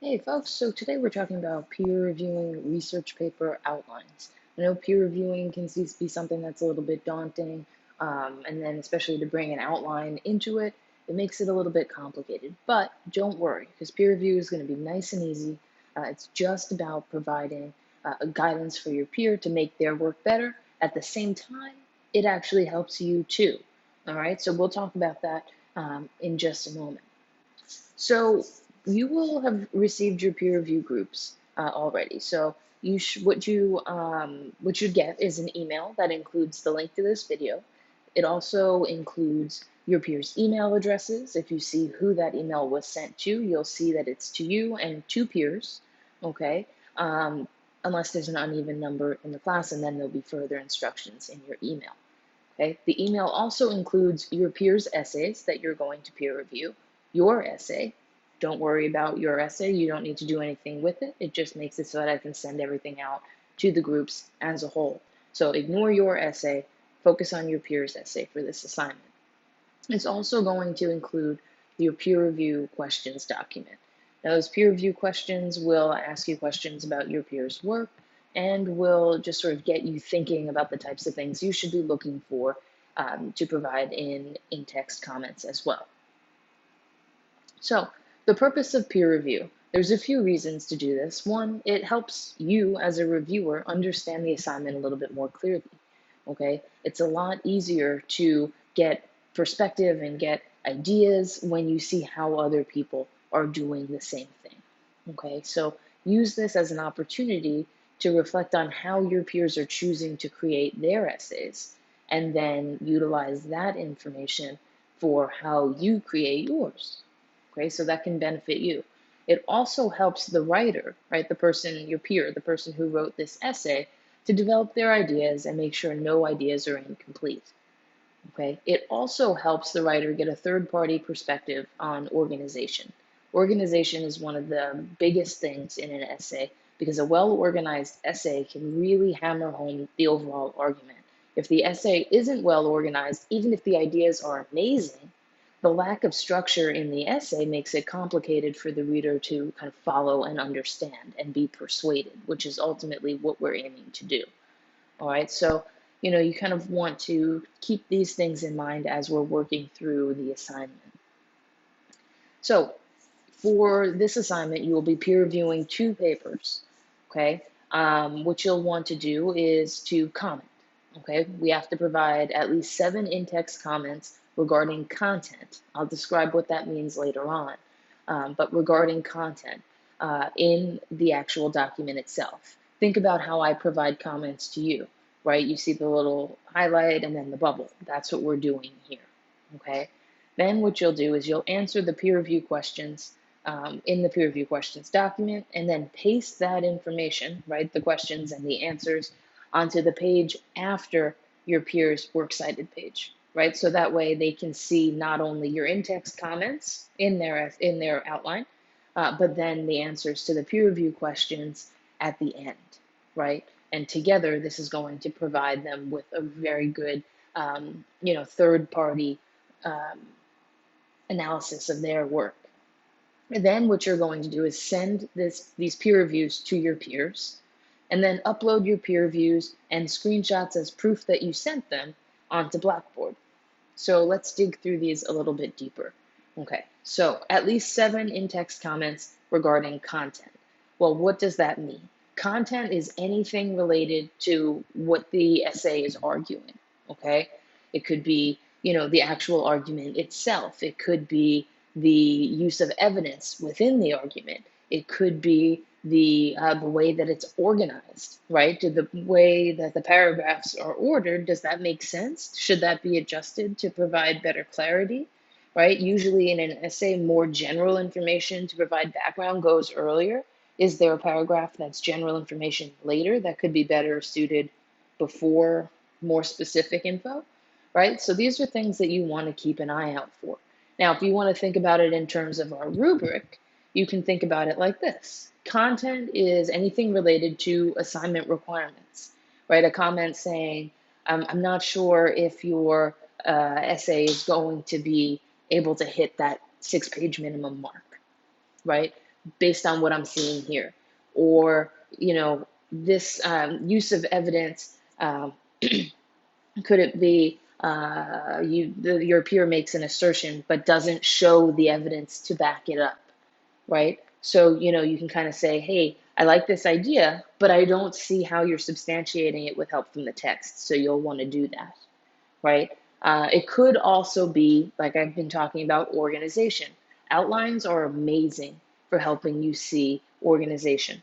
Hey folks, so today we're talking about peer reviewing research paper outlines. I know peer reviewing can be something that's a little bit daunting, and then especially to bring an outline into it, it makes it a little bit complicated. But don't worry, because peer review is going to be nice and easy. It's just about providing guidance for your peer to make their work better. At the same time, it actually helps you too. All right, so we'll talk about that in just a moment. So you will have received your peer review groups already. So what you'd get is an email that includes the link to this video. It also includes your peers' email addresses. If you see who that email was sent to, you'll see that it's to you and two peers. Okay. Unless there's an uneven number in the class, and then there'll be further instructions in your email. Okay. The email also includes your peers' essays that you're going to peer review, your essay. Don't worry about your essay. You don't need to do anything with it. It just makes it so that I can send everything out to the groups as a whole. So ignore your essay. Focus on your peers' essay for this assignment. It's also going to include your peer review questions document. Now, those peer review questions will ask you questions about your peers' work and will just sort of get you thinking about the types of things you should be looking for to provide in text comments as well. So the purpose of peer review, there's a few reasons to do this. One, it helps you as a reviewer understand the assignment a little bit more clearly. Okay, it's a lot easier to get perspective and get ideas when you see how other people are doing the same thing. Okay, so use this as an opportunity to reflect on how your peers are choosing to create their essays, and then utilize that information for how you create yours. Okay, so that can benefit you. It also helps the writer, right, the person, your peer, the person who wrote this essay, to develop their ideas and make sure no ideas are incomplete. Okay, it also helps the writer get a third-party perspective on organization. Organization is one of the biggest things in an essay because a well-organized essay can really hammer home the overall argument. If the essay isn't well organized, even if the ideas are amazing, the lack of structure in the essay makes it complicated for the reader to kind of follow and understand and be persuaded, which is ultimately what we're aiming to do. All right, so you kind of want to keep these things in mind as we're working through the assignment. So for this assignment, you will be peer reviewing two papers, okay? What you'll want to do is to comment, okay? We have to provide at least 7 in-text comments regarding content. I'll describe what that means later on, but regarding content in the actual document itself. Think about how I provide comments to you, right? You see the little highlight and then the bubble. That's what we're doing here, okay? Then what you'll do is you'll answer the peer review questions in the peer review questions document, and then paste that information, right, the questions and the answers, onto the page after your peer's works cited page, right? So that way they can see not only your in-text comments in their outline, but then the answers to the peer review questions at the end, right? And together, this is going to provide them with a very good, third-party um, analysis of their work. And then what you're going to do is send these peer reviews to your peers, and then upload your peer reviews and screenshots as proof that you sent them onto Blackboard. So let's dig through these a little bit deeper. Okay, so at least 7 in-text comments regarding content. Well, what does that mean? Content is anything related to what the essay is arguing, okay? It could be, the actual argument itself. It could be the use of evidence within the argument. It could be the way that it's organized, right? The way that the paragraphs are ordered, does that make sense? Should that be adjusted to provide better clarity, right? Usually in an essay, more general information to provide background goes earlier. Is there a paragraph that's general information later that could be better suited before more specific info, right? So these are things that you want to keep an eye out for. Now, if you want to think about it in terms of our rubric, you can think about it like this. Content is anything related to assignment requirements, right? A comment saying, I'm not sure if your essay is going to be able to hit that 6-page minimum mark, right? based on what I'm seeing here. Or, this use of evidence, could it be your peer makes an assertion but doesn't show the evidence to back it up, right? So, you can kind of say, hey, I like this idea, but I don't see how you're substantiating it with help from the text. So you'll want to do that, right? It could also be, like I've been talking about, organization. Outlines are amazing for helping you see organization,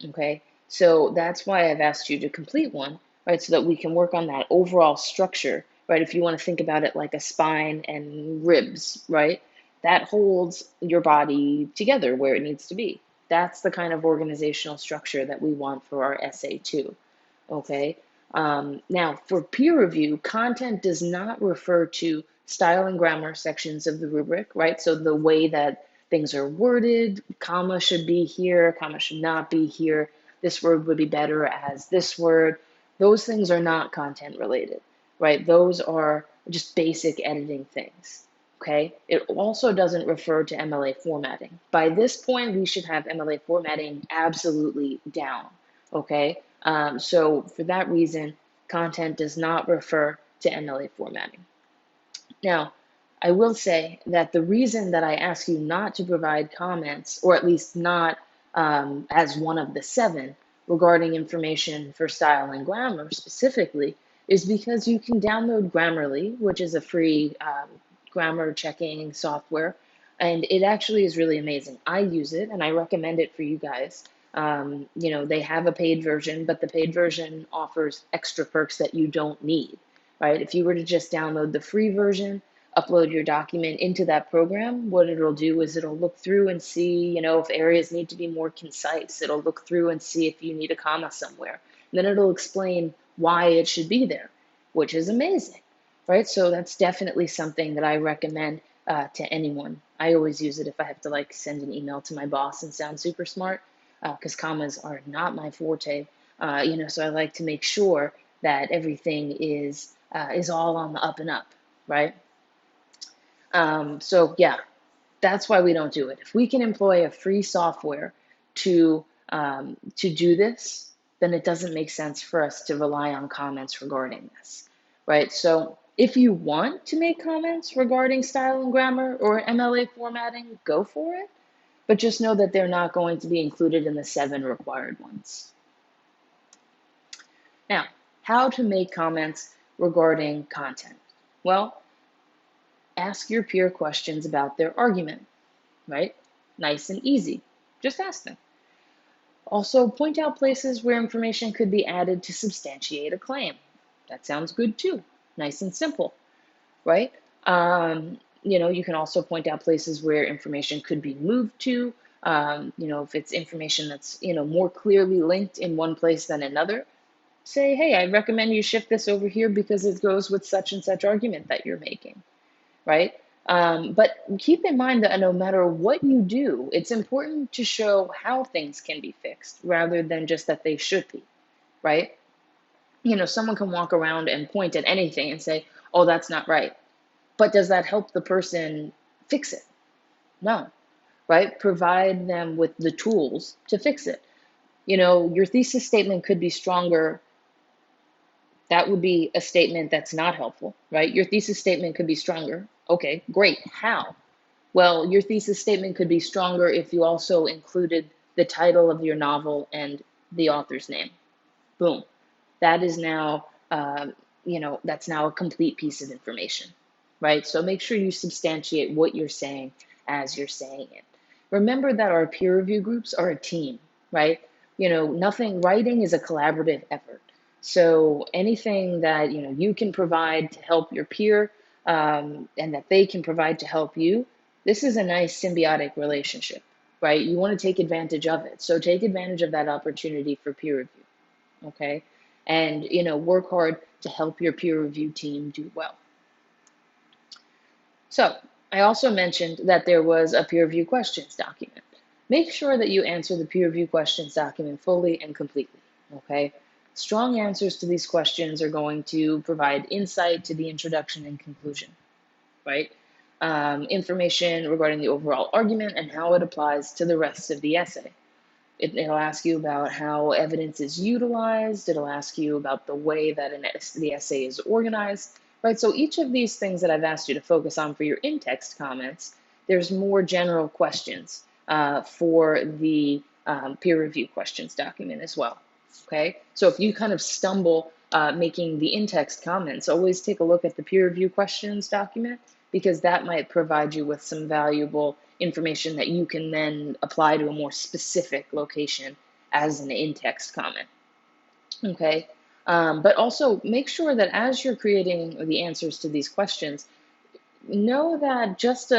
okay? So that's why I've asked you to complete one, right? So that we can work on that overall structure, right? If you want to think about it like a spine and ribs, right? That holds your body together where it needs to be. That's the kind of organizational structure that we want for our essay too, okay? Now, for peer review, content does not refer to style and grammar sections of the rubric, right? So the way that things are worded, comma should be here, comma should not be here, this word would be better as this word. Those things are not content related, right? Those are just basic editing things, okay? It also doesn't refer to MLA formatting. By this point, we should have MLA formatting absolutely down, okay? So for that reason, content does not refer to MLA formatting. Now, I will say that the reason that I ask you not to provide comments, or at least not as one of the 7 regarding information for style and grammar specifically, is because you can download Grammarly, which is a free grammar checking software, and it actually is really amazing. I use it and I recommend it for you guys. They have a paid version, but the paid version offers extra perks that you don't need, right? If you were to just download the free version, upload your document into that program, what it'll do is it'll look through and see, if areas need to be more concise. It'll look through and see if you need a comma somewhere. And then it'll explain why it should be there, which is amazing, right? So that's definitely something that I recommend to anyone. I always use it if I have to send an email to my boss and sound super smart, because commas are not my forte. So I like to make sure that everything is all on the up and up, right? So yeah, that's why we don't do it. If we can employ a free software to do this, then it doesn't make sense for us to rely on comments regarding this, right? So if you want to make comments regarding style and grammar or MLA formatting, go for it. But just know that they're not going to be included in the 7 required ones. Now, how to make comments regarding content? Well, ask your peer questions about their argument, right? Nice and easy. Just ask them. Also, point out places where information could be added to substantiate a claim. That sounds good too. Nice and simple, right? You can also point out places where information could be moved to. If it's information that's, more clearly linked in one place than another, say, hey, I recommend you shift this over here because it goes with such and such argument that you're making, right? But keep in mind that no matter what you do, it's important to show how things can be fixed rather than just that they should be, right? Someone can walk around and point at anything and say, oh, that's not right. But does that help the person fix it? No, right? Provide them with the tools to fix it. Your thesis statement could be stronger. That would be a statement that's not helpful, right? Your thesis statement could be stronger. Okay, great. How? Well, your thesis statement could be stronger if you also included the title of your novel and the author's name. Boom. That is now, that's now a complete piece of information, right? So make sure you substantiate what you're saying as you're saying it. Remember that our peer review groups are a team, right? Writing is a collaborative effort. So anything that, you can provide to help your peer and that they can provide to help you, this is a nice symbiotic relationship, right? You want to take advantage of it. So take advantage of that opportunity for peer review, okay? And, work hard to help your peer review team do well. So I also mentioned that there was a peer review questions document. Make sure that you answer the peer review questions document fully and completely, okay? Strong answers to these questions are going to provide insight to the introduction and conclusion, right? information regarding the overall argument and how it applies to the rest of the essay. It'll ask you about how evidence is utilized. It'll ask you about the way that the essay is organized, right? So each of these things that I've asked you to focus on for your in-text comments, there's more general questions for the peer review questions document as well, okay? So if you kind of stumble making the in-text comments, always take a look at the peer review questions document, because that might provide you with some valuable information that you can then apply to a more specific location as an in-text comment, okay? But also make sure that as you're creating the answers to these questions, know that just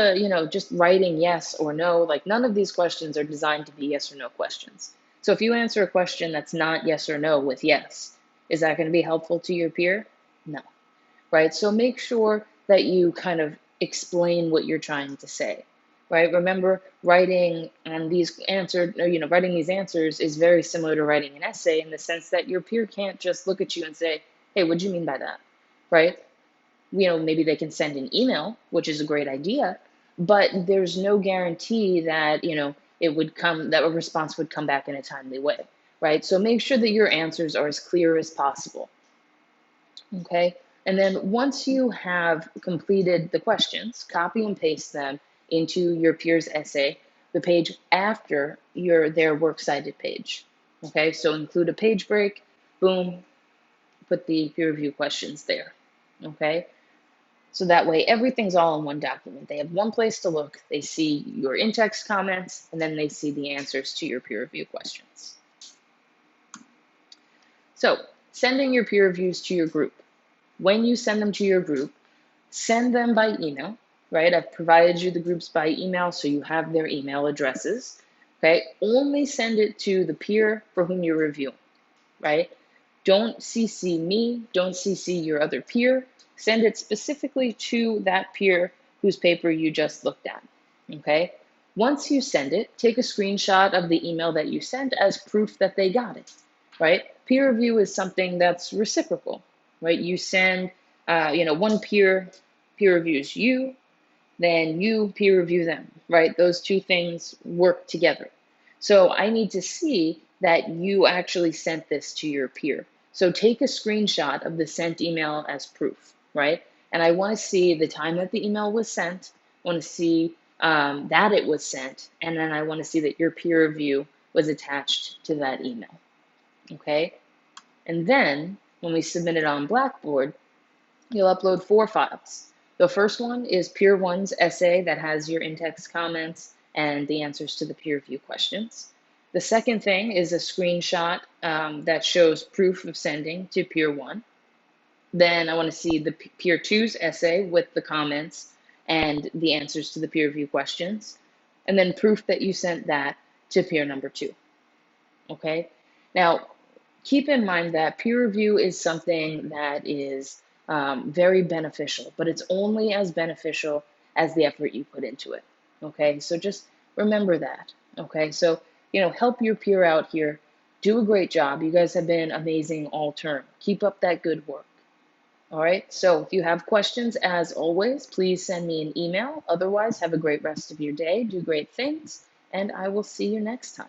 writing yes or no, like none of these questions are designed to be yes or no questions. So if you answer a question that's not yes or no with yes, is that going to be helpful to your peer? No, right? So make sure that you kind of explain what you're trying to say, right? Remember, writing these answers is very similar to writing an essay in the sense that your peer can't just look at you and say, hey, what do you mean by that, right? Maybe they can send an email, which is a great idea, but there's no guarantee that, that a response would come back in a timely way, right? So make sure that your answers are as clear as possible, okay? And then once you have completed the questions, copy and paste them into your peer's essay, the page after their works cited page, okay? So include a page break, boom, put the peer review questions there, okay? So that way everything's all in one document. They have one place to look, they see your in-text comments, and then they see the answers to your peer review questions. So sending your peer reviews to your group. When you send them to your group, send them by email, right? I've provided you the groups by email, so you have their email addresses, okay? Only send it to the peer for whom you're reviewing, right? Don't CC me, don't CC your other peer. Send it specifically to that peer whose paper you just looked at, okay? Once you send it, take a screenshot of the email that you sent as proof that they got it, right? Peer review is something that's reciprocal, right? You send, one peer reviews you, then you peer review them, right? Those two things work together. So I need to see that you actually sent this to your peer. So take a screenshot of the sent email as proof, right? And I want to see the time that the email was sent. I want to see that it was sent, and then I want to see that your peer review was attached to that email, okay? And then when we submit it on Blackboard, you'll upload 4 files. The first one is Peer 1's essay that has your in-text comments and the answers to the peer review questions. The second thing is a screenshot that shows proof of sending to Peer 1. Then I want to see the Peer 2's essay with the comments and the answers to the peer review questions. And then proof that you sent that to peer number 2. Okay? Now, keep in mind that peer review is something that is very beneficial, but it's only as beneficial as the effort you put into it, okay? So just remember that, okay? So, help your peer out here. Do a great job. You guys have been amazing all term. Keep up that good work, all right? So if you have questions, as always, please send me an email. Otherwise, have a great rest of your day. Do great things, and I will see you next time.